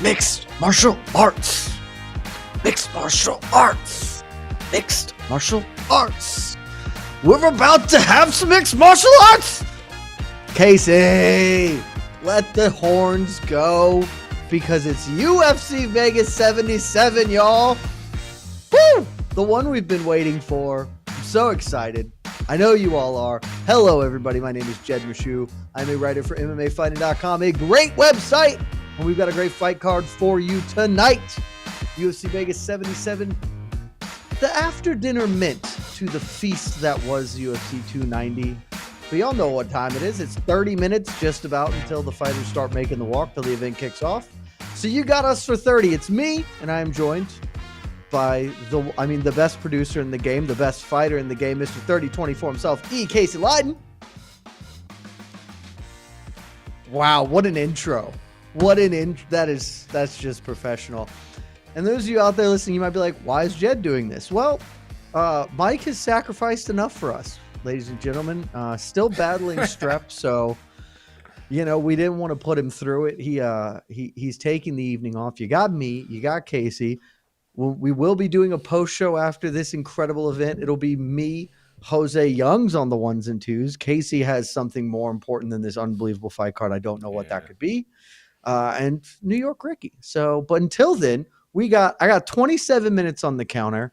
Mixed martial arts. Mixed martial arts. Mixed martial arts. We're about to have some mixed martial arts. Casey, let the horns go because it's UFC Vegas 77, y'all. Woo! The one we've been waiting for. I'm so excited. I know you all are. Hello, everybody. My name is Jed Meshew. I'm a writer for MMAfighting.com, a great website. And we've got a great fight card for you tonight. UFC Vegas 77. The after dinner mint to the feast that was UFC 290. But y'all know what time it is. It's 30 minutes just about until the fighters start making the walk till the event kicks off. So you got us for 30. It's me, and I am joined by the best producer in the game, the best fighter in the game, Mr. 3024 himself, Casey Leydon. Wow, what an intro. That's just professional. And those of you out there listening, you might be like, why is Jed doing this? Well, Mike has sacrificed enough for us, ladies and gentlemen. Still battling strep, so we didn't want to put him through it. He's taking the evening off. You got me, you got Casey. We will be doing a post show after this incredible event. It'll be me, Jose Young's on the ones and twos. Casey has something more important than this unbelievable fight card. I don't know what that could be. And New York Ricky. So, but until then, I got 27 minutes on the counter,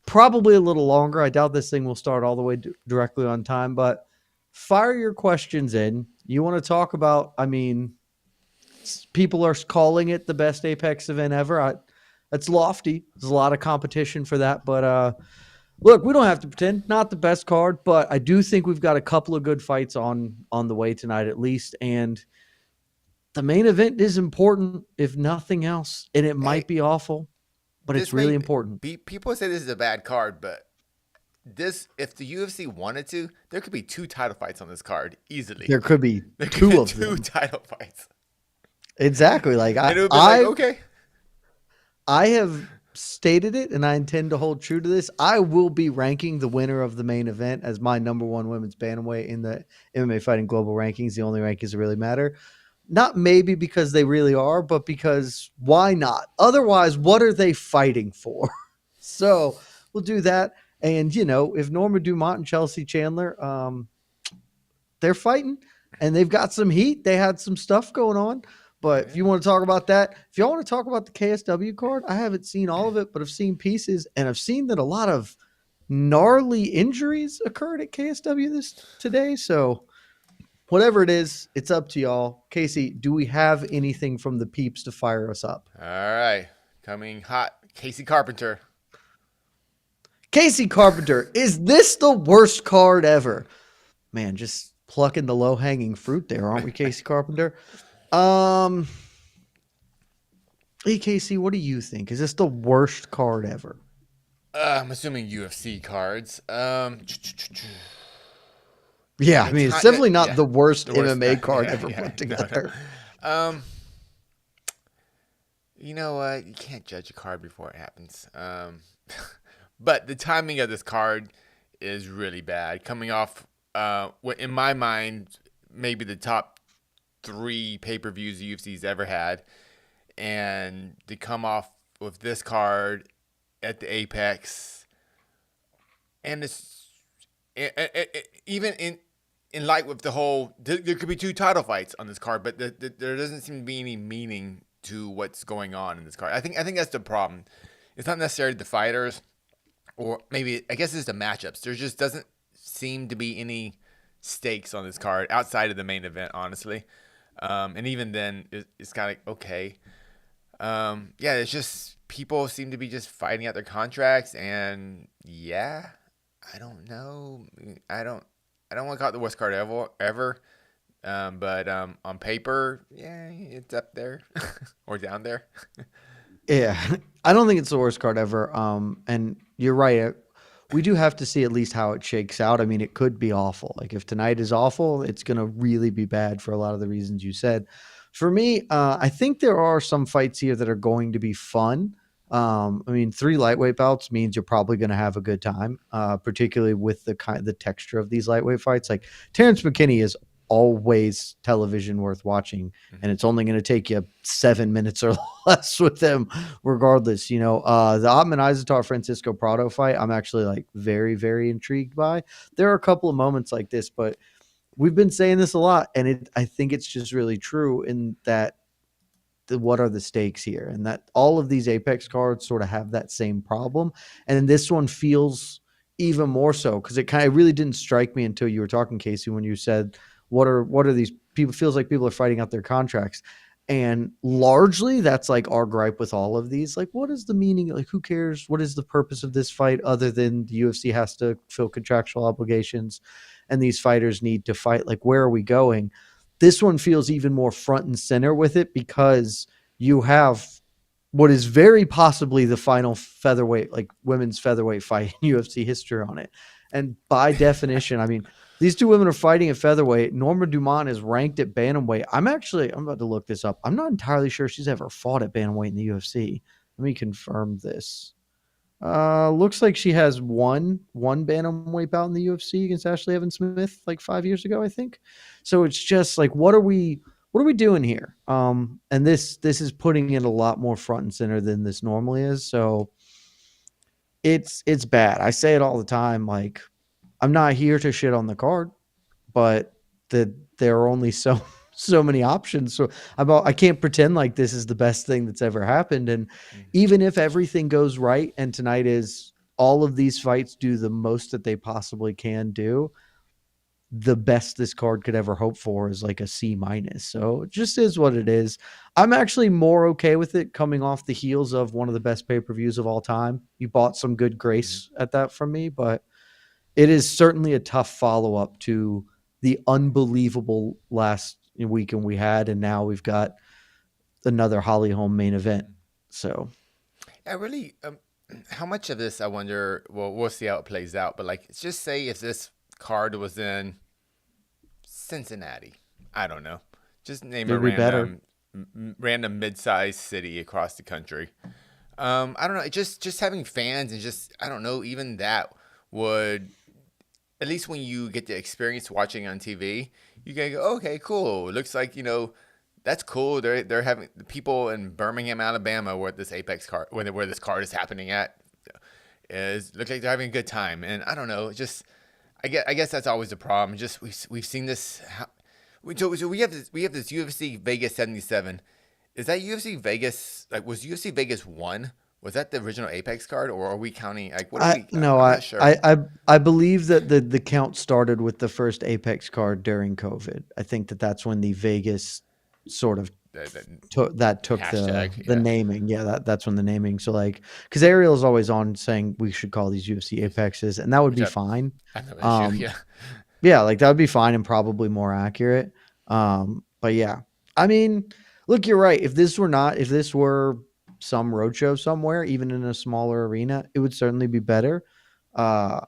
probably a little longer. I doubt this thing will start all the way directly on time, but fire your questions in. You want to talk about, people are calling it the best Apex event ever. That's lofty. There's a lot of competition for that, but look, we don't have to pretend. Not the best card, but I do think we've got a couple of good fights on the way tonight at least, and the main event is important, if nothing else, and it might be awful, but it's really important. People say this is a bad card, but if the UFC wanted to, there could be 2 title fights on this card easily. There could be two title fights. Exactly. Okay. I have stated it, and I intend to hold true to this. I will be ranking the winner of the main event as my number one women's bantamweight in the MMA Fighting Global rankings, the only rankings that really matter. Not maybe because they really are, but because why not? Otherwise, what are they fighting for? So we'll do that. And, if Norma Dumont and Chelsea Chandler, they're fighting and they've got some heat. They had some stuff going on. But if you want to talk about that, if y'all want to talk about the KSW card, I haven't seen all of it, but I've seen pieces. And I've seen that a lot of gnarly injuries occurred at KSW today. So whatever it is, it's up to y'all. Casey, do we have anything from the peeps to fire us up? All right. Coming hot. Casey Carpenter. Casey Carpenter, is this the worst card ever? Man, just plucking the low-hanging fruit there, aren't we, Casey Carpenter? Hey, Casey, what do you think? Is this the worst card ever? I'm assuming UFC cards. Yeah, it's definitely not the worst MMA card ever put together. No. You know what? You can't judge a card before it happens. But the timing of this card is really bad. Coming off, in my mind, maybe the top 3 pay-per-views the UFC's ever had. And to come off with this card at the Apex. And it's even in light with the whole, there could be 2 title fights on this card, but there doesn't seem to be any meaning to what's going on in this card. I think that's the problem. It's not necessarily the fighters, or maybe, I guess it's the matchups. There just doesn't seem to be any stakes on this card outside of the main event, honestly. And even then, it's kind of like, okay. It's just, people seem to be just fighting out their contracts, and I don't know. I don't want to call it the worst card ever. But on paper, it's up there or down there. Yeah, I don't think it's the worst card ever. And you're right. We do have to see at least how it shakes out. It could be awful. Like if tonight is awful, it's going to really be bad for a lot of the reasons you said. For me, I think there are some fights here that are going to be fun. 3 lightweight bouts means you're probably going to have a good time, particularly with the texture of these lightweight fights. Like Terrence McKinney is always television worth watching, and Mhm. it's only going to take you 7 minutes or less with them, regardless. The Otman Izatar Francisco Prado fight, I'm actually like very, very intrigued by. There are a couple of moments like this, but we've been saying this a lot, and I think it's just really true in that what are the stakes here, and that all of these Apex cards sort of have that same problem, and then this one feels even more so because it kind of really didn't strike me until you were talking, Casey, when you said what are these people, feels like people are fighting out their contracts. And largely that's like our gripe with all of these, like what is the meaning, like who cares, what is the purpose of this fight other than the UFC has to fill contractual obligations and these fighters need to fight, like where are we going? This one feels even more front and center with it because you have what is very possibly the final featherweight, like women's featherweight fight in UFC history on it. And by definition, I mean, these two women are fighting at featherweight. Norma Dumont is ranked at bantamweight. I'm about to look this up. I'm not entirely sure she's ever fought at bantamweight in the UFC. Let me confirm this. Looks like she has one bantamweight bout in the UFC against Ashley Evans Smith like 5 years ago, I think. So it's just like, what are we doing here? And this is putting it a lot more front and center than this normally is. So it's bad. I say it all the time. Like, I'm not here to shit on the card, but there are only so many options. So I can't pretend like this is the best thing that's ever happened. And Mhm. even if everything goes right, and tonight is all of these fights do the most that they possibly can do, the best this card could ever hope for is like a C minus. So it just is what it is. I'm actually more okay with it coming off the heels of one of the best pay-per-views of all time. You bought some good Mhm. grace at that from me, but it is certainly a tough follow-up to the unbelievable last weekend we had, and now we've got another Holly Holm main event. Mhm. So I really, how much of this I wonder. Well, we'll see how it plays out. But like, just say if this card was in Cincinnati, I don't know. Just name it a would be better. random mid-sized city across the country. I don't know. Just having fans and just I don't know. Even that would at least when you get the experience watching on TV, you can go, okay, cool. It looks like that's cool. They're having the people in Birmingham, Alabama, where this Apex card, where this card is happening at, is look like they're having a good time. And I don't know, just I guess that's always the problem. Just we've seen this. So we have this UFC Vegas 77. Is that UFC Vegas? Like, was UFC Vegas 1? Was that the original Apex card, or are we counting? Like, what are I we? no, I'm I not sure. I I I believe that the count started with the first Apex card during COVID. I think that's when the Vegas sort of The took hashtag, the yeah. naming. Yeah, that's when the naming. So like, because Ariel's always on saying we should call these UFC Apexes, and that would Which be fine. I have no issue. Um, Yeah. yeah, like that would be fine and probably more accurate. But yeah, I mean, look, you're right. If this were some roadshow somewhere, even in a smaller arena, it would certainly be better. Uh,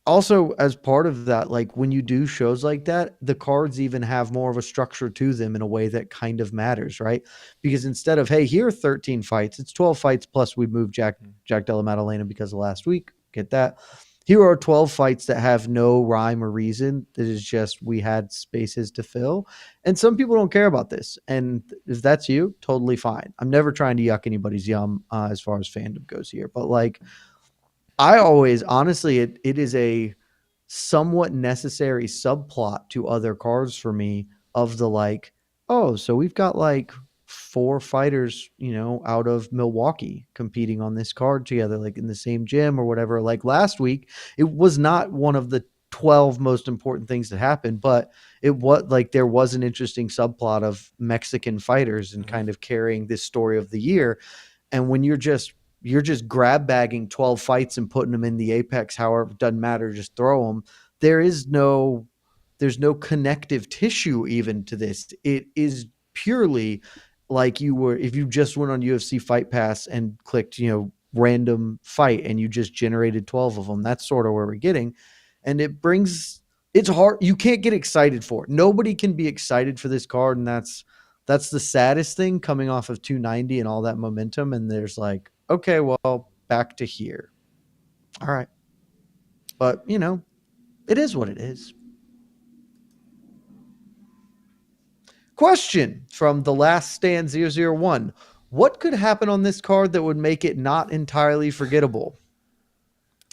Also, as part of that, like when you do shows like that, the cards even have more of a structure to them in a way that kind of matters, right? Because instead of, hey, here are 13 fights, it's 12 fights plus we moved Jack Della Maddalena because of last week. Get that. Here are 12 fights that have no rhyme or reason. That is just we had spaces to fill. And some people don't care about this. And if that's you, totally fine. I'm never trying to yuck anybody's yum as far as fandom goes here. But like I always honestly it is a somewhat necessary subplot to other cards for me of the like, oh, so we've got like four fighters, out of Milwaukee competing on this card together, like in the same gym or whatever. Like last week, it was not one of the 12 most important things that happened, but it was like there was an interesting subplot of Mexican fighters and Mm-hmm. kind of carrying this story of the year. And when you're just grab bagging 12 fights and putting them in the apex, however, it doesn't matter, just throw them. There is no there's no connective tissue even to this. It is purely like you were if you just went on UFC Fight Pass and clicked, random fight and you just generated 12 of them. That's sort of where we're getting. And it's hard. You can't get excited for it. Nobody can be excited for this card, and that's the saddest thing coming off of 290 and all that momentum. And there's like, okay, well, back to here. All right. But, it is what it is. Question from the Last Stand 001. What could happen on this card that would make it not entirely forgettable?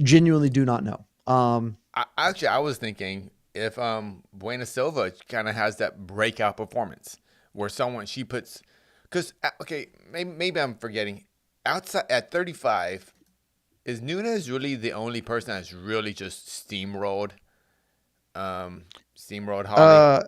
Genuinely do not know. I was thinking if Buena Silva kind of has that breakout performance where someone she puts, because okay, maybe I'm forgetting. Outside at 35, is Nunes really the only person that's really just steamrolled Holly Uh,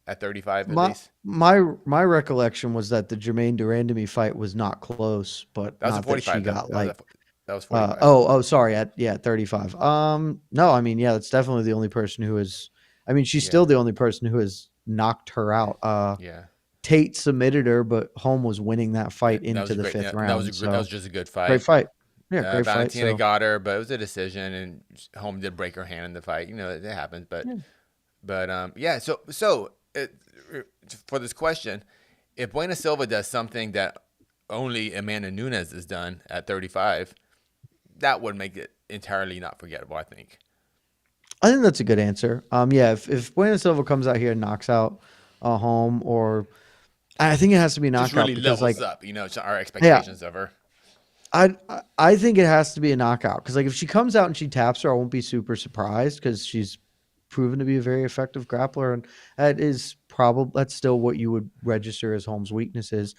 at 35 at my least? my recollection was that the Jermaine Durandamy fight was not close, but That was a not that she 45 though. got like That was 45. sorry, at 35. No, I mean, yeah, that's definitely the only person who is. I mean, she's Yeah, still the only person who has knocked her out. yeah. Tate submitted her, but Holm was winning that fight That into was a the great. fifth That was round. that was So just a good great fight. fight. Yeah, great fight. Valentina So got her, but it was a decision, and Holm did break her hand in the fight. It happens, yeah. but yeah. For this question, if Buena Silva does something that only Amanda Nunes has done at 35, that would make it entirely not forgettable. I think I think that's a good answer. Yeah, if Bueno Silva comes out here and knocks out Holm, or I think it has to be a just knockout really because, levels like, up, our yeah, expectations of her. I think it has to be a knockout because, like, if she comes out and she taps her, I won't be super surprised because she's proven to be a very effective grappler, and that's still what you would register as Holm's weaknesses.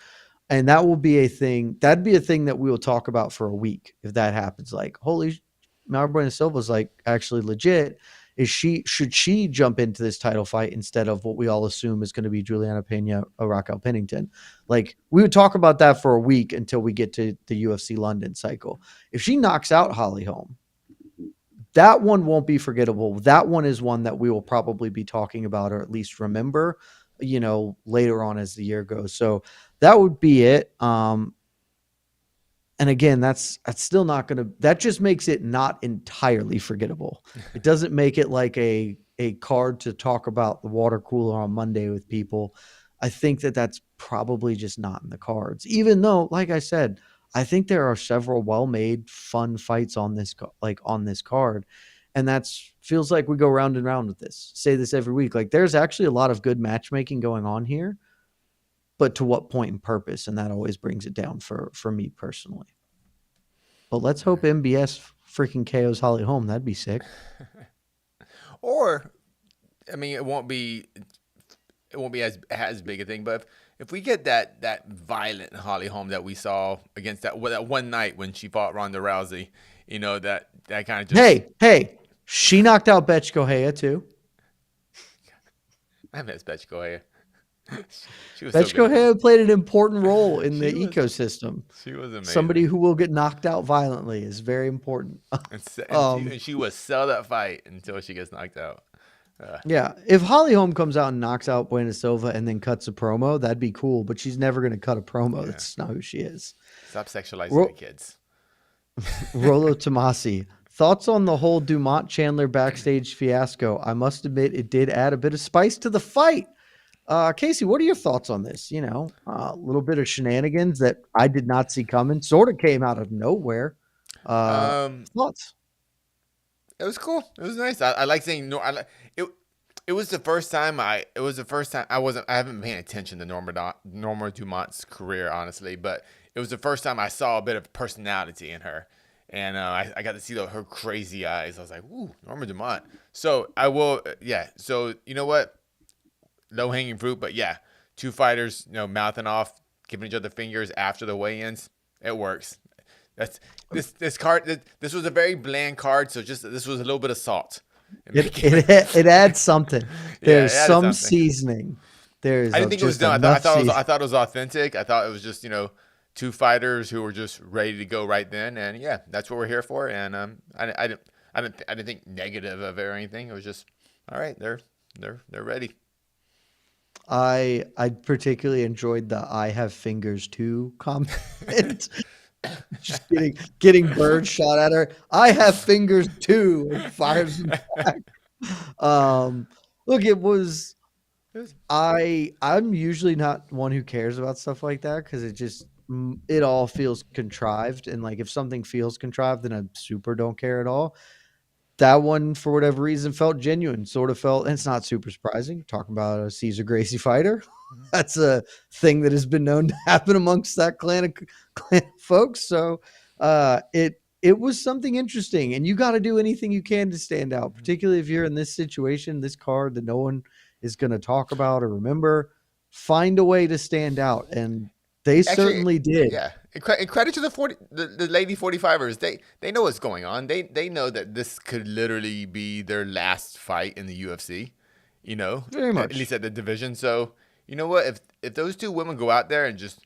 And that will be a thing. That'd be a thing that we will talk about for a week if that happens. Like, holy, Mayra Bueno Silva's like actually legit. Should she jump into this title fight instead of what we all assume is going to be Juliana Pena or Raquel Pennington? Like, we would talk about that for a week until we get to the UFC London cycle. If she knocks out Holly Holm, that one won't be forgettable. That one is one that we will probably be talking about, or at least remember, later on as the year goes. So that would be it. And again, that's still not going to. That just makes it not entirely forgettable. It doesn't make it like a card to talk about the water cooler on Monday with people. I think that that's probably just not in the cards. Even though, like I said, I think there are several well-made, fun fights on this card, and that's feels like we go round and round with this. Say this every week. Like, there's actually a lot of good matchmaking going on here, but to what point and purpose? And that always brings it down for me personally. But let's hope MBS freaking KOs Holly Holm. That'd be sick. Or, I mean, it won't be as big a thing. But if we get that violent Holly Holm that we saw against that one night when she fought Ronda Rousey, that kind of just Hey, she knocked out Betch Kohea too. I miss Betch Kohea. She was so Betch good. Kohea played an important role in the She was ecosystem. she was Somebody amazing. who will get knocked out violently is very important. And she will sell that fight until she gets knocked out. Yeah, if Holly Holm comes out and knocks out Buena Silva and then cuts a promo, that'd be cool. But she's never going to cut a promo. Yeah. That's not who she is. Stop sexualizing the Ro- kids. Rolo Tomasi. Thoughts on the whole Dumont Chandler backstage fiasco? I must admit, it did add a bit of spice to the fight. Casey, what are your thoughts on this? A little bit of shenanigans that I did not see coming, sort of came out of nowhere. Um, Thoughts? it was cool. It was nice. I like saying no. It. It was the first time I haven't been paying attention to Norma Dumont's career, honestly, but it was the first time I saw a bit of personality in her. And I got to see her crazy eyes. I was like, ooh, Norma Dumont. So I will, yeah. So you know what? Low hanging fruit, but yeah, two fighters, mouthing off, giving each other fingers after the weigh-ins. It works. That's this card. This was a very bland card, so this was a little bit of salt. It adds something. Yeah, There's it added some something. season. There's I didn't think it was just done. enough season. I thought it was authentic. I thought it was just two fighters who were just ready to go right then, and yeah, that's what we're here for. And I didn't think negative of it or anything. It was just all right. They're ready. I particularly enjoyed the "I have fingers too" comment. Just getting bird shot at her. I have fingers too, and fires them back. Look, it was. I'm usually not one who cares about stuff like that because it all feels contrived, and like if something feels contrived, then I super don't care at all. That one, for whatever reason, felt genuine. Sort of felt, and it's not super surprising. Talking about a Cesar Gracie fighter. That's a thing that has been known to happen amongst that clan of folks. So it was something interesting, and you got to do anything you can to stand out, particularly if you're in this situation, this card that no one is going to talk about or remember. Find a way to stand out, and they Actually, certainly did. yeah. And credit to the lady 45ers. They know what's going on. They know that this could literally be their last fight in the UFC. You know, Very at least much. at the division. So you know what? If those two women go out there and just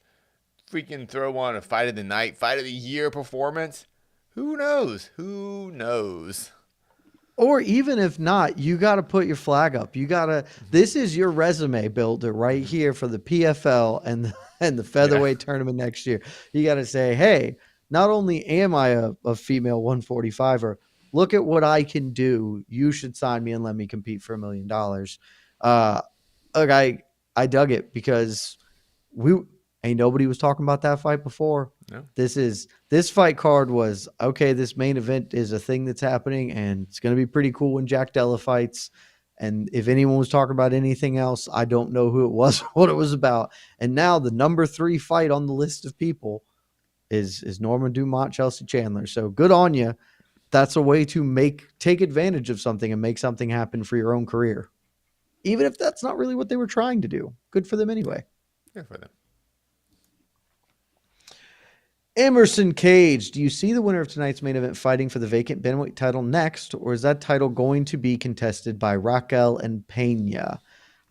freaking throw on a fight of the night, fight of the year performance, who knows? Who knows? Or even if not, you got to put your flag up. You got to. This is your resume builder right Mm-hmm. here for the PFL and the Yeah. featherweight tournament next year. You got to say, hey, not only am I a female 145er, look at what I can do. You should sign me and let me compete for $1 million. Uh, look, I dug it because we ain't nobody was talking about that fight before. No. This fight card was okay. This main event is a thing that's happening, and it's going to be pretty cool when Jack Della fights. And if anyone was talking about anything else, I don't know who it was, what it was about. And now the number 3 fight on the list of people is Norman Dumont, Chelsea Chandler. So good on you. That's a way to take advantage of something and make something happen for your own career, even if that's not really what they were trying to do. Good for them anyway. Good for them. Emerson Cage, do you see the winner of tonight's main event fighting for the vacant bantamweight title next, or is that title going to be contested by Raquel and Pena?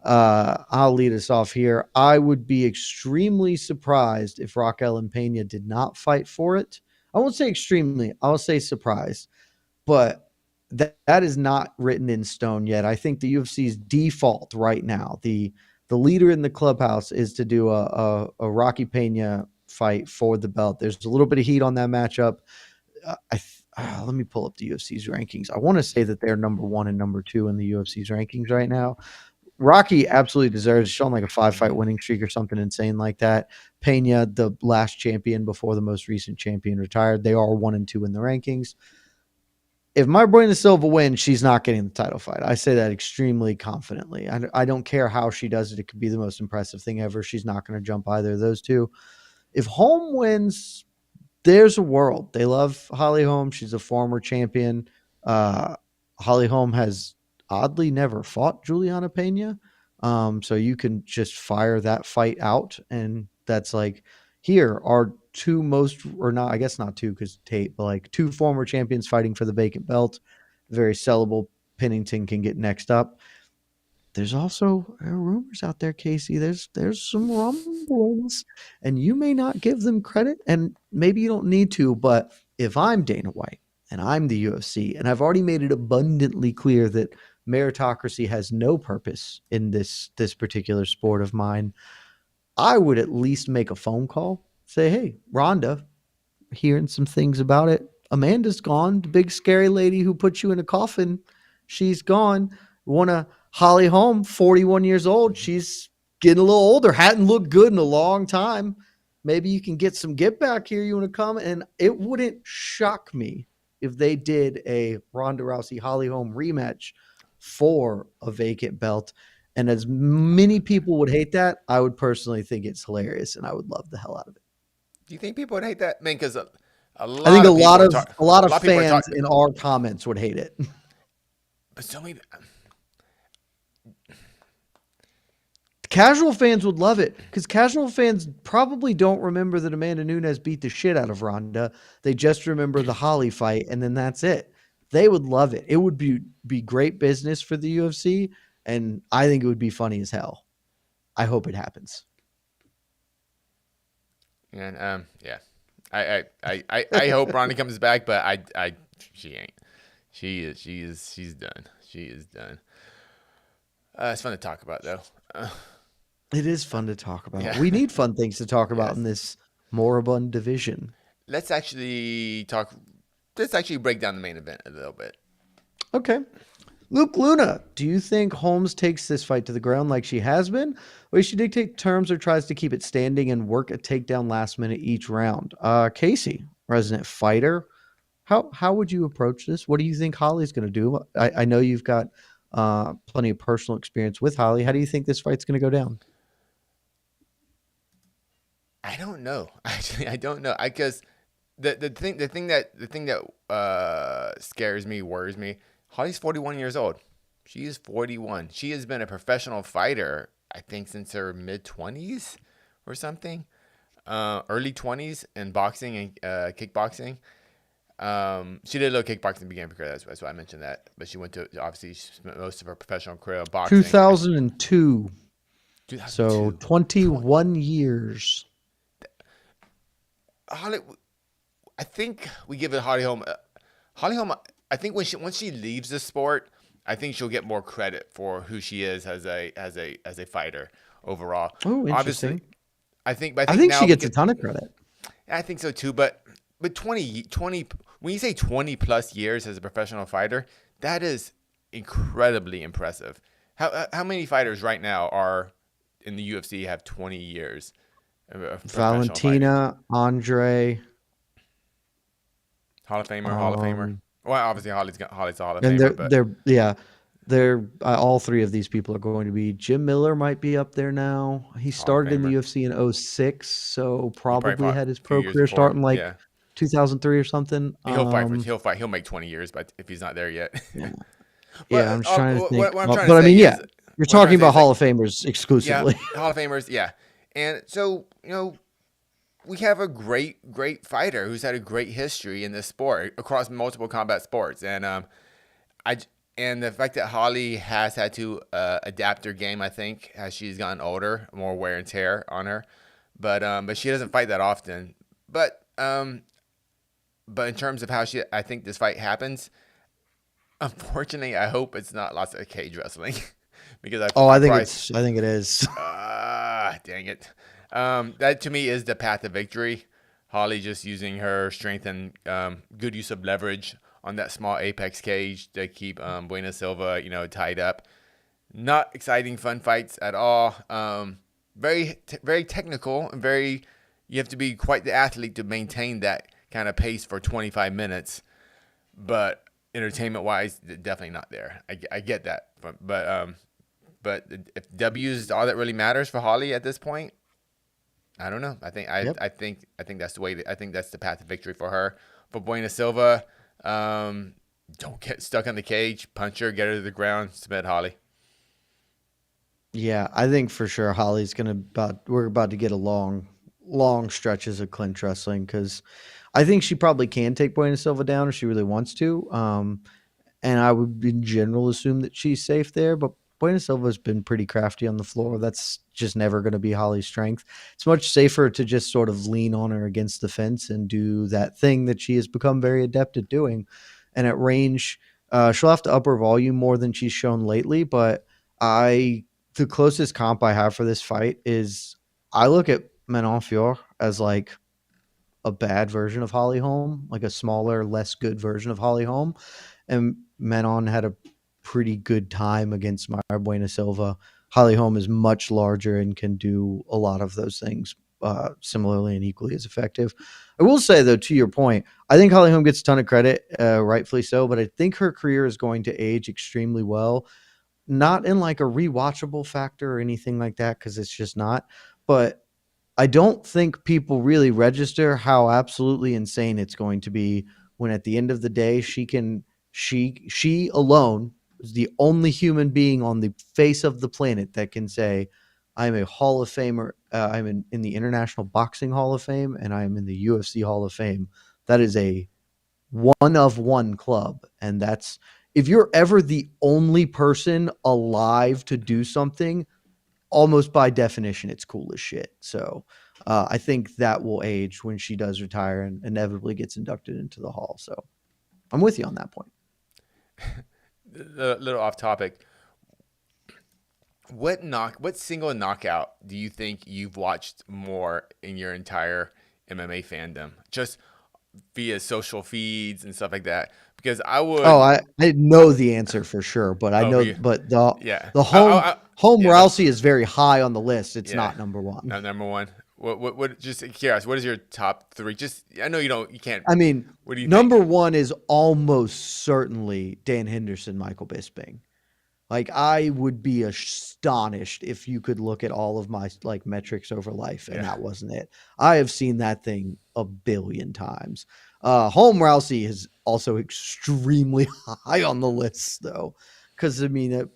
I'll lead us off here. I would be extremely surprised if Raquel and Pena did not fight for it. I won't say extremely, I'll say surprised, but that is not written in stone yet. I think the UFC's default right now, the leader in the clubhouse, is to do a Rocky Pena fight for the belt. There's a little bit of heat on that matchup. Let me pull up the UFC's rankings. I want to say that they're number 1 and number 2 in the UFC's rankings right now. Rocky absolutely deserves, showing like a 5-fight winning streak or something insane like that. Pena, the last champion before the most recent champion retired, they are 1 and 2 in the rankings. If my Bueno Silva wins, she's not getting the title fight. I say that extremely confidently. I don't care how she does it. It could be the most impressive thing ever. She's not going to jump either of those two. If Holm wins, there's a world. They love Holly Holm. She's a former champion. Holly Holm has oddly never fought Juliana Pena. So you can just fire that fight out. And that's like, here are two most, or not, I guess not two because Tate, but like 2 former champions fighting for the vacant belt. Very sellable. Pennington can get next up. There's also rumors out there, Casey. There's some rumblings, and you may not give them credit, and maybe you don't need to. But if I'm Dana White and I'm the UFC, and I've already made it abundantly clear that meritocracy has no purpose in this particular sport of mine, I would at least make a phone call, say, "Hey, Rhonda, hearing some things about it. Amanda's gone. The big scary lady who put you in a coffin, she's gone. Want to Holly Holm, 41 years old. She's getting a little older. Hadn't looked good in a long time. Maybe you can get some get back here. You want to come?" And it wouldn't shock me if they did a Ronda Rousey Holly Holm rematch for a vacant belt. And as many people would hate that, I would personally think it's hilarious, and I would love the hell out of it. Do you think people would hate that? I mean, because a I think lot of people are talking. a lot A of lot of people are fans talking. in our comments would hate it. But so many. Casual fans would love it because casual fans probably don't remember that Amanda Nunes beat the shit out of Ronda. They just remember the Holly fight, and then that's it. They would love it. It would be great business for the UFC, and I think it would be funny as hell. I hope it happens. And yeah, I hope Ronda comes back, but she ain't. She's done. She is done. It's fun to talk about though. It is fun to talk about. Yeah. We need fun things to talk about Yes. in this moribund division. Let's actually talk. Let's actually break down the main event a little bit. Okay. Luke Luna, do you think Holmes takes this fight to the ground like she has been, or does she dictate terms or tries to keep it standing and work a takedown last minute each round? Casey, resident fighter, how would you approach this? What do you think Holly's going to do? I know you've got plenty of personal experience with Holly. How do you think this fight's going to go down? I don't know. Actually, I don't know. I Because the thing that scares me, worries me. Holly's 41 years old. She is 41. She has been a professional fighter, I think, since her mid 20s or something, early 20s in boxing and kickboxing. She did a little kickboxing in the beginning of her career. That's why I mentioned that. But she went to, obviously she spent most of her professional career boxing. 2002. So 2002. 21 years. Holly, I think we give it Holly Holm. Holly Holm, I think once she leaves the sport, I think she'll get more credit for who she is as a fighter overall. Oh, Obviously, interesting. I I think think she now gets a because ton of credit. I think so too. But 20 when you say 20 plus years as a professional fighter, that is incredibly impressive. How many fighters right now are in the UFC have 20 years of professional fighting? Valentina, Andre, Hall of Famer, Hall of Famer. um, Well, obviously Holly's a Hall of and Famer, but they're all three of these people are going to be. Jim Miller might be up there now. He Hall of started in the Famer. UFC in '06, so He probably probably fought had his a few pro years career before. starting like Yeah, 2003 or something. he'll fight. He'll make 20 years, but if he's not there yet. Yeah, yeah. But I'm just trying to think. what I'm trying to But I say mean, yeah, is, you're what I'm trying talking to say about is like, Hall of Famers yeah, exclusively. Hall of Famers, yeah. And so, we have a great fighter who's had a great history in this sport across multiple combat sports, I and the fact that Holly has had to adapt her game, I think, as she's gotten older, more wear and tear on her, but she doesn't fight that often. But in terms of how I think this fight happens, unfortunately, I hope it's not lots of cage wrestling because Oh, I I think probably it's. I think it is. dang it. That to me is the path to victory. Holly just using her strength and good use of leverage on that small apex cage to keep Bueno Silva, tied up. Not exciting, fun fights at all. Very technical and very. You have to be quite the athlete to maintain that kind of pace for 25 minutes. But entertainment wise, definitely not there. I get that, but if W is all that really matters for Holly at this point, I don't know. Yep. I think that's the way. I think that's the path to victory for her. For Buena Silva, don't get stuck in the cage. Punch her, get her to the ground, submit Holly. Yeah, I think for sure Holly's gonna about. We're about to get a long stretches of clinch wrestling because I think she probably can take Buena Silva down if she really wants to. And I would in general assume that she's safe there. But Buena Silva's been pretty crafty on the floor. That's just never going to be Holly's strength. It's much safer to just sort of lean on her against the fence and do that thing that she has become very adept at doing. And at range, she'll have to up her volume more than she's shown lately. But I, the closest comp I have for this fight is I look at Manon Fior as like a bad version of Holly Holm, like a smaller, less good version of Holly Holm. And Manon had a pretty good time against Mayra Buena Silva. Holly Holm is much larger and can do a lot of those things similarly and equally as effective. I will say, though, to your point, I think Holly Holm gets a ton of credit, rightfully so, but I think her career is going to age extremely well. Not in like a rewatchable factor or anything like that, because it's just not. But I don't think people really register how absolutely insane it's going to be when at the end of the day she alone is the only human being on the face of the planet that can say I'm a Hall of Famer. I'm in the International Boxing Hall of Fame and I'm in the UFC Hall of Fame. That is a one of one club, and that's if you're ever the only person alive to do something almost by definition, it's cool as shit. So I think that will age when she does retire and inevitably gets inducted into the hall. So I'm with you on that point. A little off topic. What single knockout do you think you've watched more in your entire MMA fandom? Just via social feeds and stuff like that. Because I Oh, would. I know the answer for sure, but I Oh, know, via. but Yeah. the home Yeah. That's Rousey is very high on the list. It's yeah. not number one. Not number one. What? Just curious. What is your top three? Just I know you don't. You can't. I mean, What do you think? number one is almost certainly Dan Henderson, Michael Bisping. Like I would be astonished if you could look at all of my like metrics over life and Yeah. that wasn't it. I have seen that thing a billion times. Holm Rousey is also extremely high on the list though, because I mean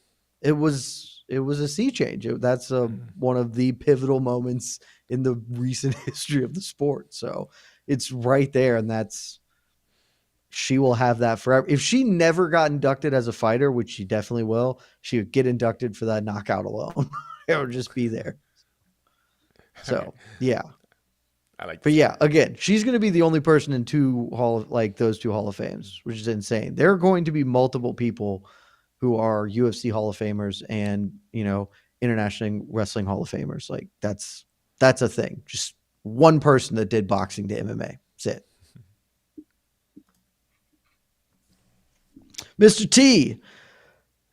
it was a sea change. That's Mhm. one of the pivotal moments in the recent history of the sport. So it's right there, and she will have that forever. If she never got inducted as a fighter, which she definitely will, she would get inducted for that knockout alone. It would just be there. Okay. So yeah, I like to but see yeah, that. again, she's going to be the only person in those two Hall of Fames, which is insane. There are going to be multiple people who are UFC Hall of Famers and International Wrestling Hall of Famers. Like that's a thing. Just one person that did boxing to MMA. That's it. Mr. T,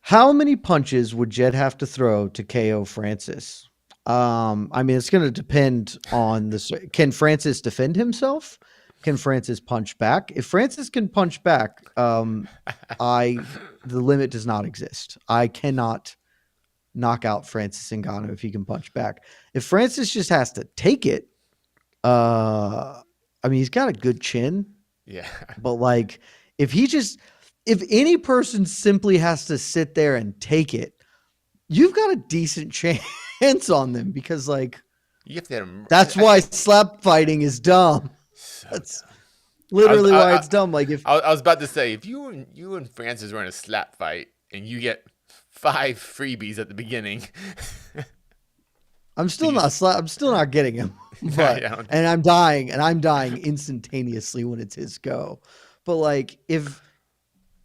how many punches would Jed have to throw to KO Francis? I mean, it's going to depend on this. Can Francis defend himself? Can Francis punch back? If Francis can punch back, I the limit does not exist. I cannot knock out Francis Ngannou if he can punch back. If Francis just has to take it, I mean, he's got a good chin, Yeah. but like, if he just, if any person simply has to sit there and take it, you've got a decent chance on them because, like, You have to hit him. that's I why think slap fighting is dumb. so That's dumb. I was literally why I, it's dumb. Like, if I was about to say if you and Francis were in a slap fight and you get 5 freebies at the beginning, I'm do still you? not I'm still not getting him, I but don't think. and I'm dying instantaneously when it's his go. But like, if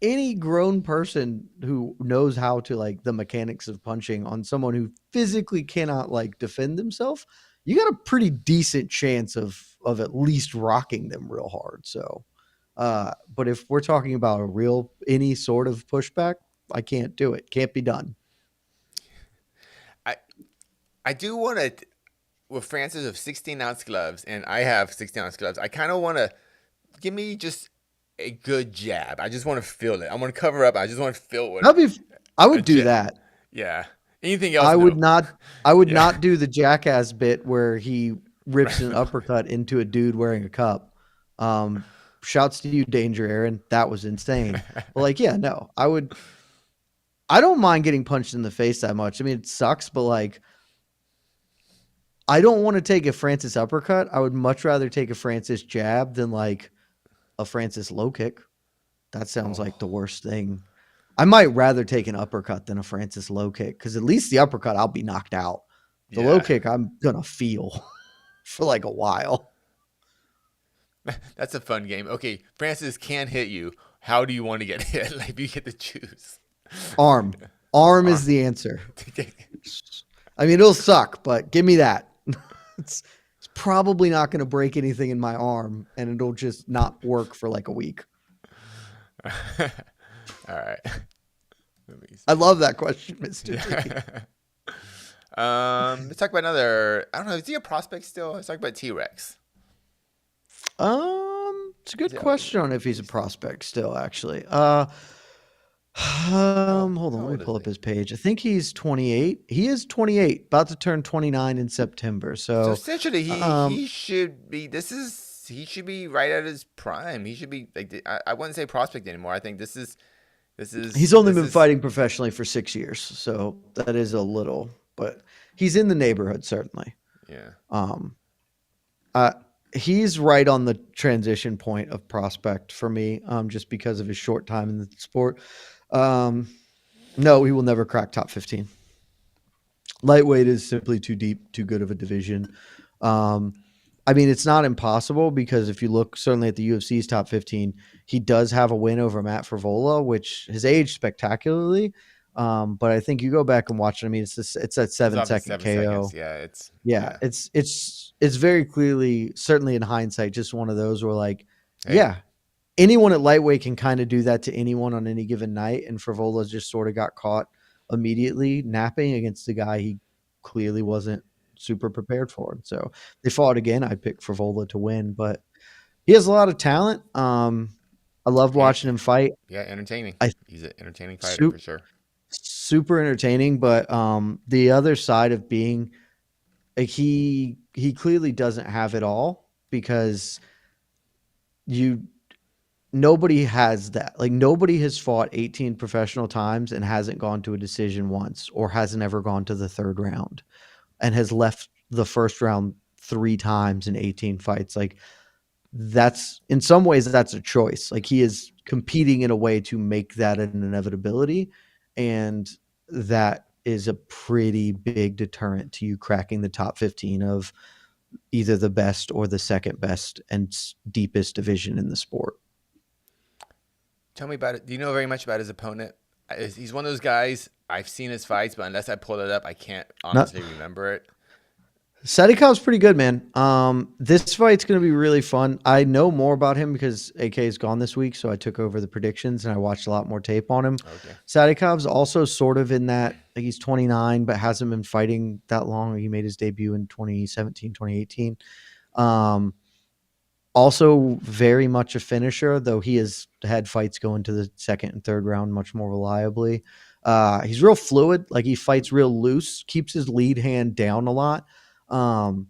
any grown person who knows how to like the mechanics of punching on someone who physically cannot like defend themselves, you got a pretty decent chance of at least rocking them real hard. So but if we're talking about a real any sort of pushback, I can't do it. Can't be done. I I do want to with Francis of 16-ounce gloves, and I have 16-ounce gloves. I kind of want to give me just a good jab. I just want to feel it. I want to cover up. I just want to feel what That'd be I a would do jab. that. Yeah. Anything else? I would No. not I would Yeah. not do the jackass bit where he rips an Right. uppercut into a dude wearing a cup. Um, Shouts to you, Danger Aaron. That was insane. But like, yeah, no, I don't mind getting punched in the face that much. I mean, it sucks, but like, I don't want to take a Francis uppercut. I would much rather take a Francis jab than like a Francis low kick. That sounds Oh. like the worst thing. I might rather take an uppercut than a Francis low kick because at least the uppercut I'll be knocked out. The low Yeah. kick I'm gonna feel for like a while. That's a fun game. Okay, Francis can hit you. How do you want to get hit? Like you get to choose. Arm, arm Arm. is the answer. I mean, it'll suck, but give me that. It's probably not going to break anything in my arm, and it'll just not work for like a week. All right. Let me I see. love that question, Mister T. Yeah. Let's talk about another. I don't know. Is he a prospect still? Let's talk about T Rex. It's a good Yeah. question on if he's a prospect still. Actually, hold on, How let me old is pull up he? his page. I think he's 28. He is 28, about to turn 29 in September. So So, essentially, he um, he should be. He should be right at his prime. He should be like I wouldn't say prospect anymore. I think he's only this been is fighting professionally for 6 years, so that is a little, but he's in the neighborhood certainly. yeah. Um, uh, he's right on the transition point of prospect for me, just because of his short time in the sport. Um, no, he will never crack top 15. Lightweight is simply too deep, too good of a division. Um, I mean, it's not impossible because if you look certainly at the UFC's top 15, he does have a win over Matt Frevola, which has aged spectacularly. But I think you go back and watch it. I mean, it's that It's seven off in second 7 seconds. KO. Yeah. It's Yeah, yeah. it's very clearly, certainly in hindsight, just one of those where like, Hey. yeah, anyone at lightweight can kind of do that to anyone on any given night, and Frivola just sort of got caught immediately napping against a guy he clearly wasn't super prepared for. And so they fought again. I picked Frivola to win, but he has a lot of talent. I loved And, watching him fight. yeah. Entertaining. I He's an entertaining fighter su- for sure. super entertaining, but the other side of being like he clearly doesn't have it all because you nobody has that. Like nobody has fought 18 professional times and hasn't gone to a decision once or hasn't ever gone to the third round and has left the first round 3 times in 18 fights. Like that's in some ways that's a choice. Like he is competing in a way to make that an inevitability, and that is a pretty big deterrent to you cracking the top 15 of either the best or the second best and deepest division in the sport. Tell me about it. Do you know very much about his opponent? He's one of those guys. I've seen his fights, but unless I pull it up, I can't Not honestly remember it. Sadikov's pretty good, man. This fight's gonna be really fun. I know more about him because AK is gone this week, so I took over the predictions and I watched a lot more tape on him. Okay. Sadikov's also sort of in that like he's 29, but hasn't been fighting that long. He made his debut in 2017, 2018. Um, Also very much a finisher, though he has had fights go into the second and third round much more reliably. He's real fluid, like he fights real loose, keeps his lead hand down a lot. Um,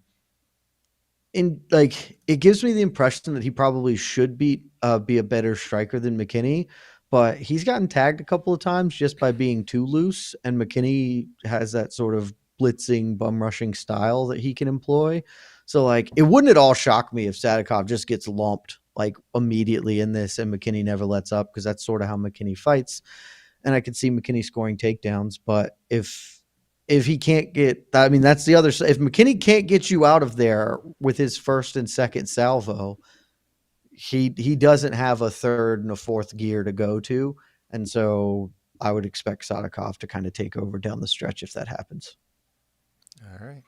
and like it gives me the impression that he probably should be a better striker than McKinney, but he's gotten tagged a couple of times just by being too loose, and McKinney has that sort of blitzing, bum rushing style that he can employ. So like it wouldn't at all shock me if Sadikov just gets lumped like immediately in this and McKinney never lets up because that's sort of how McKinney fights. And I could see McKinney scoring takedowns, but if he can't get, I mean, that's the other side. If McKinney can't get you out of there with his first and second salvo, he doesn't have a third and a fourth gear to go to. And so I would expect Sadikov to kind of take over down the stretch if that happens. All right.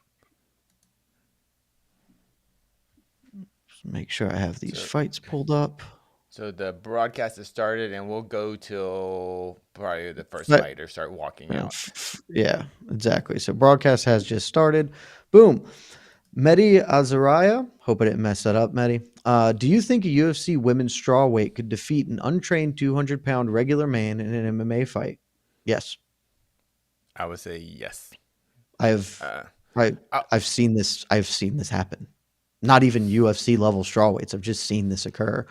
Just make sure I have these So, fights pulled up. so the broadcast has started, and we'll go till probably the first But, fighter start walking out. yeah, exactly. So broadcast has just started. Boom. Mehdi Azariah, hope I didn't mess that up, Mehdi. Do you think a UFC women's strawweight could defeat an untrained 200-pound regular man in an MMA fight? Yes, I would say yes. I've Uh, I, uh, I've seen this. I've seen this happen. Not even UFC level strawweights. I've just seen this occur.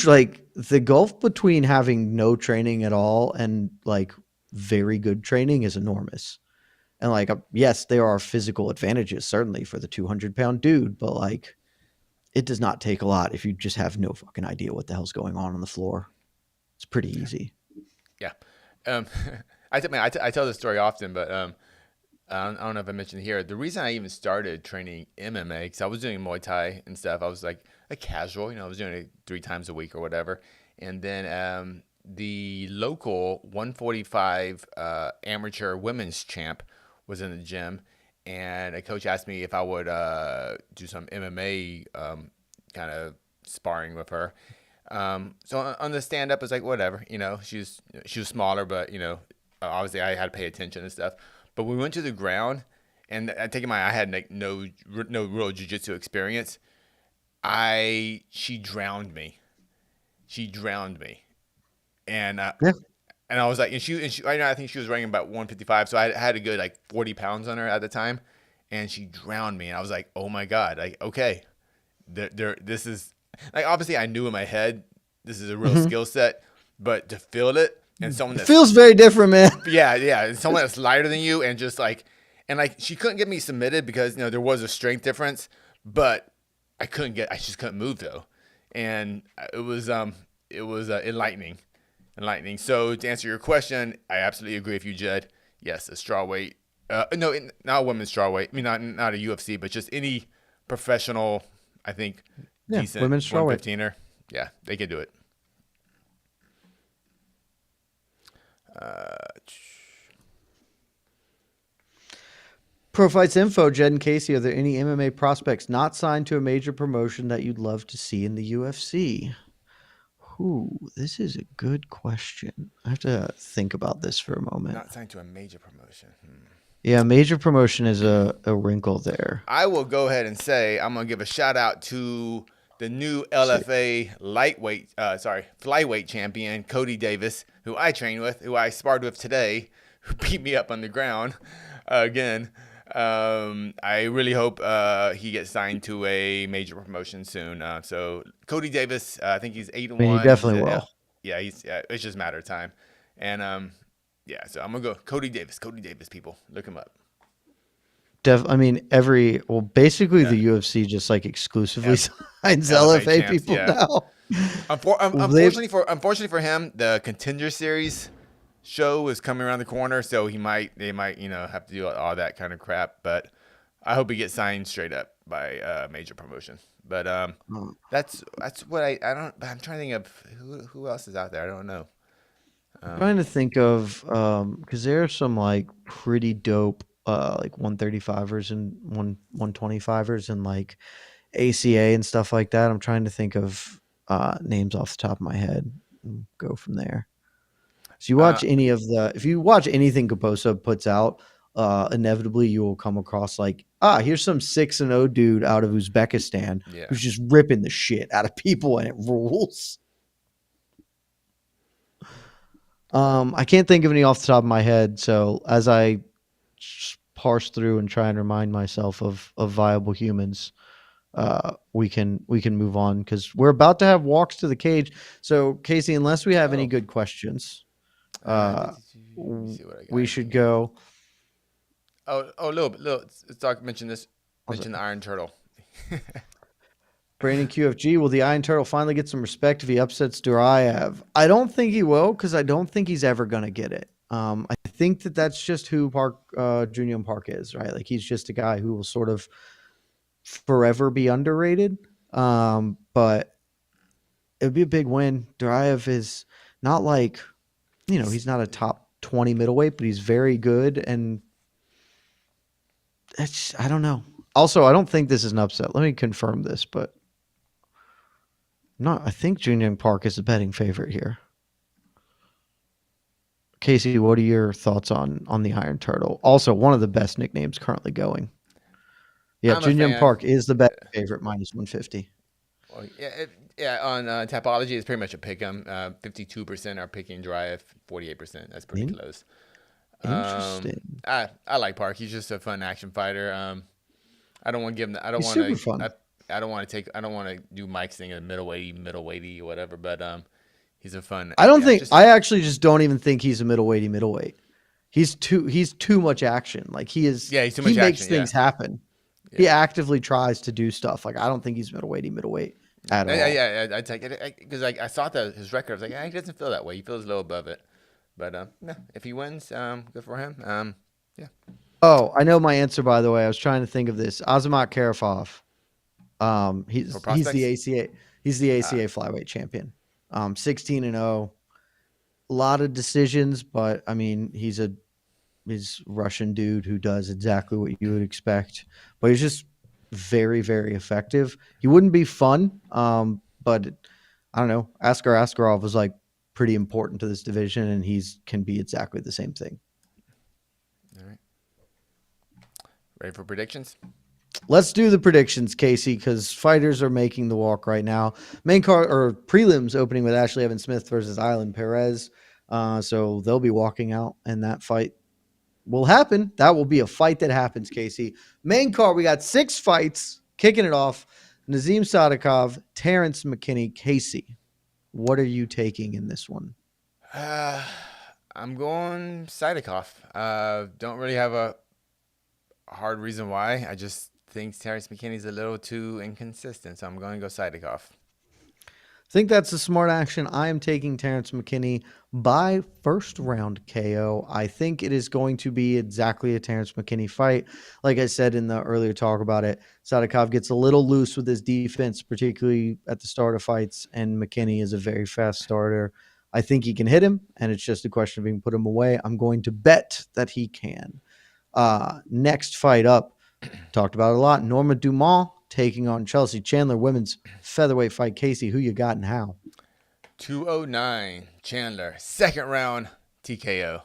Like the gulf between having no training at all and like very good training is enormous. And like, yes, there are physical advantages certainly for the 200-pound dude, but like, it does not take a lot if you just have no fucking idea what the hell's going on the floor. It's pretty easy. yeah. Um, I tell this story often, but I don't know if I mentioned here. The reason I even started training MMA, because I was doing Muay Thai and stuff. I was like a casual, I was doing it 3 times a week or whatever. And then the local 145 amateur women's champ was in the gym, and a coach asked me if I would do some MMA kind of sparring with her. So on the stand up, I was like, whatever, she was smaller, but obviously I had to pay attention and stuff. But we went to the ground, and I take I had like no real jiu-jitsu experience. She drowned me. She drowned me, and Yeah. and I was like, right now I think she was weighing about 155, so I had a good like 40 pounds on her at the time, and she drowned me, and I was like, oh my god, like okay, this is like obviously I knew in my head this is a real Mm-hmm. skill set, but to feel it and someone It that's feels very different, man. yeah, and someone that's lighter than you and just like she couldn't get me submitted because there was a strength difference, but I just couldn't move though, and it was enlightening. Enlightening. So to answer your question, I absolutely agree with you, Jed. Yes, a strawweight. No, not a women's strawweight. I mean, not a UFC, but just any professional. I think Yeah, decent women's strawweight. 115er. Yeah, they could do it. Uh, Pro Fights Info, Jed and Casey, are there any MMA prospects not signed to a major promotion that you'd love to see in the UFC? Ooh, this is a good question. I have to think about this for a moment. not signed to a major promotion. Yeah, major promotion is a wrinkle there. I will go ahead and say I'm gonna give a shout out to the new Sick. LFA flyweight champion, Cody Davis, who I trained with, who I sparred with today, who beat me up on the ground again. I really hope he gets signed to a major promotion soon. So Cody Davis, I think he's eight I and mean, he one. He's definitely a will. it's just a matter of time. And yeah, so I'm gonna go Cody Davis. Cody Davis, people, look him up. I mean, basically Yeah, the UFC just like exclusively F- signs LFA LFA champs. people Yeah. now. They Unfortunately for him, the Contender Series show is coming around the corner, so they might have to do all that kind of crap. But I hope he gets signed straight up by major promotion. But that's what I don't. I'm trying to think of who else is out there. I don't know. trying to think of because there are some like pretty dope like 135ers and 125ers and like ACA and stuff like that. I'm trying to think of names off the top of my head and go from there. So Uh, if you watch anything Kaposa puts out, inevitably you will come across like, here's some 6-0 dude out of Uzbekistan yeah. who's just ripping the shit out of people and it rules. I can't think of any off the top of my head. So as I parse through and try and remind myself of viable humans, we can move on because we're about to have walks to the cage. So Casey, unless we have any Oh. good questions, uh, Let me see what I got we in should here. go. Little. Let's talk. Mention this. Mention the Iron Turtle. Brandon QFG, will the Iron Turtle finally get some respect if he upsets Duraev? I don't think he will because I don't think he's ever going to get it. I think that's just who Junior Park is, right? Like he's just a guy who will sort of forever be underrated. But it'd be a big win. Duraev is not like, he's not a top 20 middleweight, but he's very good. And I don't know. Also, I don't think this is an upset. Let me confirm this, but I think Junior Park is a betting favorite here. Casey, what are your thoughts on the Iron Turtle? Also, one of the best nicknames currently going. Yeah, I'm a Junior fan. Park is the best favorite minus 150. Well, yeah. On Tapology, it's pretty much a pick 'em. 52% are picking Drive. 48%. That's pretty In- close. Interesting. I like Park. He's just a fun action fighter. I don't want to give him. I don't He's want super to. fun. I don't want to take. I don't want to do Mike's thing of middleweighty, or whatever. But he's a fun. I don't Yeah, think just I actually just don't even think he's a middleweight. He's too much action. Like yeah. He's too he much makes action. things happen. He Yeah. actively tries to do stuff. Like I don't think he's middleweight at all. I take it because I saw his record. I was like, he doesn't feel that way. He feels a little above it. But no, if he wins, good for him. Yeah. Oh, I know my answer by the way. I was trying to think of this. Azamat Karifov. For He's the prospects, ACA. He's the uh, ACA flyweight champion. 16-0. A lot of decisions, but I mean, he's Russian dude who does exactly what you would expect. But he's just very, very effective. He wouldn't be fun, but I don't know. Askar Askarov was like pretty important to this division, and can be exactly the same thing. all right. Ready for predictions? Let's do the predictions, Casey, because fighters are making the walk right now. Main card or prelims opening with Ashley Evans Smith versus Island Perez. So they'll be walking out, and that fight will happen. That will be a fight that happens, Casey. Main card, we got 6 fights. Kicking it off, Nazim Sadikov, Terrence McKinney, Casey. What are you taking in this one? Uh, I'm going Sidikoff. Don't really have a hard reason why. I just think Terrence McKinney's a little too inconsistent, so I'm going to go Sidikoff. I think that's a smart action. I am taking Terrence McKinney by first round KO. I think it is going to be exactly a Terrence McKinney fight. Like I said in the earlier talk about it, Sadikov gets a little loose with his defense, particularly at the start of fights, and McKinney is a very fast starter. I think he can hit him, and it's just a question of being put him away. I'm going to bet that he can. Next fight up, talked about it a lot. Norma Dumont taking on Chelsea Chandler, women's featherweight fight. Casey, who you got and how? 209 Chandler, second round TKO.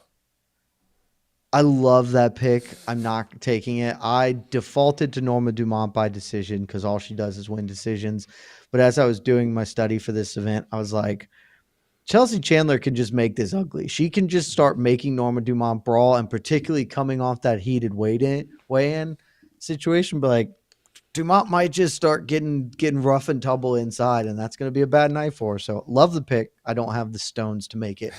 I love that pick. I'm not taking it. I defaulted to Norma Dumont by decision because all she does is win decisions. But as I was doing my study for this event, I was like, Chelsea Chandler can just make this ugly. She can just start making Norma Dumont brawl, and particularly coming off that heated weigh-in situation. But like, Dumont might just start getting rough and tumble inside, and that's going to be a bad night for her. So love the pick. I don't have the stones to make it.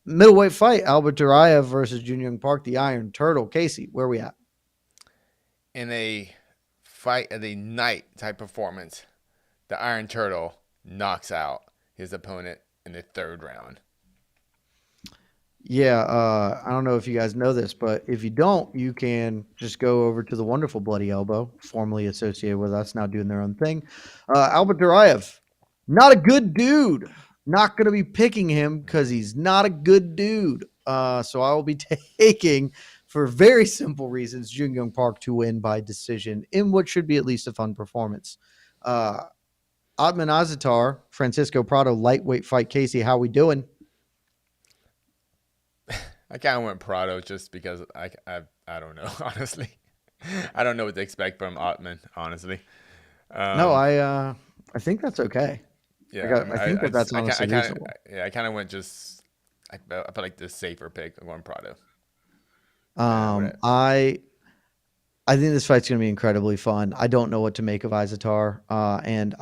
Middleweight fight: Albert Duraev versus Jun Young Park, the Iron Turtle. Casey, where we at? In a fight of the night type performance, the Iron Turtle knocks out his opponent in the third round. Yeah, I don't know if you guys know this, but if you don't, you can just go over to the wonderful Bloody Elbow, formerly associated with us, now doing their own thing. Albert Duraev, not a good dude. Not going to be picking him because he's not a good dude. So I will be taking, for very simple reasons, Jun Young Park to win by decision in what should be at least a fun performance. Atman Azatar, Francisco Prado, lightweight fight. Casey, how we doing? I kind of went Prado just because I don't know, honestly. I don't know what to expect from Ottman, honestly. No, I think that's okay. Yeah, I think that's honestly reasonable. I kind of went just. I felt like the safer pick. I'm going Prado. I think this fight's going to be incredibly fun. I don't know what to make of Izatar, and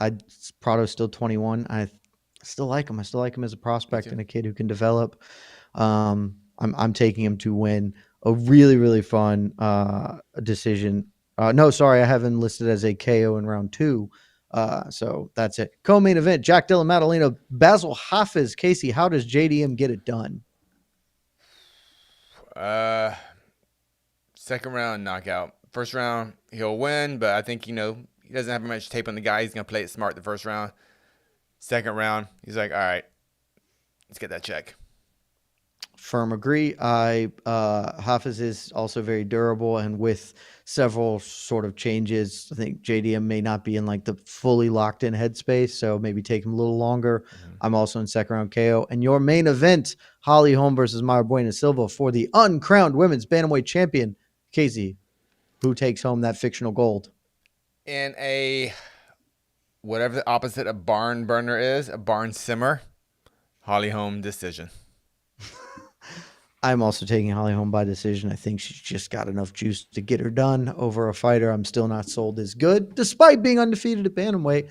Prado's still 21. I still like him. I still like him as a prospect and a kid who can develop. I'm taking him to win a really, really fun decision. No, sorry, I have him listed as a KO in round 2. So that's it. Co-main event: Jack Dilla Maddaleno, Basil Hafiz. Casey, how does JDM get it done? Second round knockout. First round he'll win, but I think he doesn't have much tape on the guy. He's gonna play it smart the first round. Second round, he's like, all right, let's get that check. Firm agree. Hafiz is also very durable, and with several sort of changes, I think JDM may not be in like the fully locked in headspace, so maybe take him a little longer. I'm also in second round KO. And your main event: Holly Holm versus Mayra Bueno Silva for the uncrowned women's bantamweight champion. Casey, who takes home that fictional gold? In a whatever the opposite of barn burner is, a barn simmer, Holly Holm decision. I'm also taking Holly Holm by decision. I think she's just got enough juice to get her done over a fighter I'm still not sold as good, despite being undefeated at bantamweight.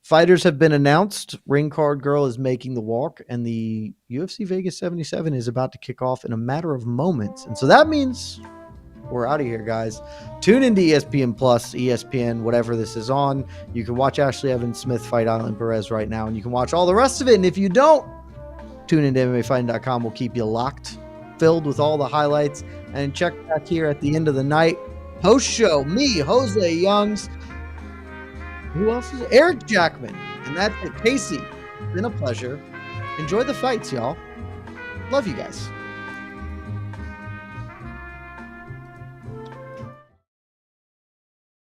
Fighters have been announced. Ring Card Girl is making the walk, and the UFC Vegas 77 is about to kick off in a matter of moments. And so that means we're out of here, guys. Tune into ESPN Plus, ESPN, whatever this is on. You can watch Ashley Evans Smith fight Adeline Perez right now, and you can watch all the rest of it. And if you don't, tune into MMAfighting.com. We'll keep you locked, filled with all the highlights, and check back here at the end of the night. Post show, me, Jose Youngs. Who else is Eric Jackman? And that's it. Casey, it's been a pleasure. Enjoy the fights, y'all. Love you guys.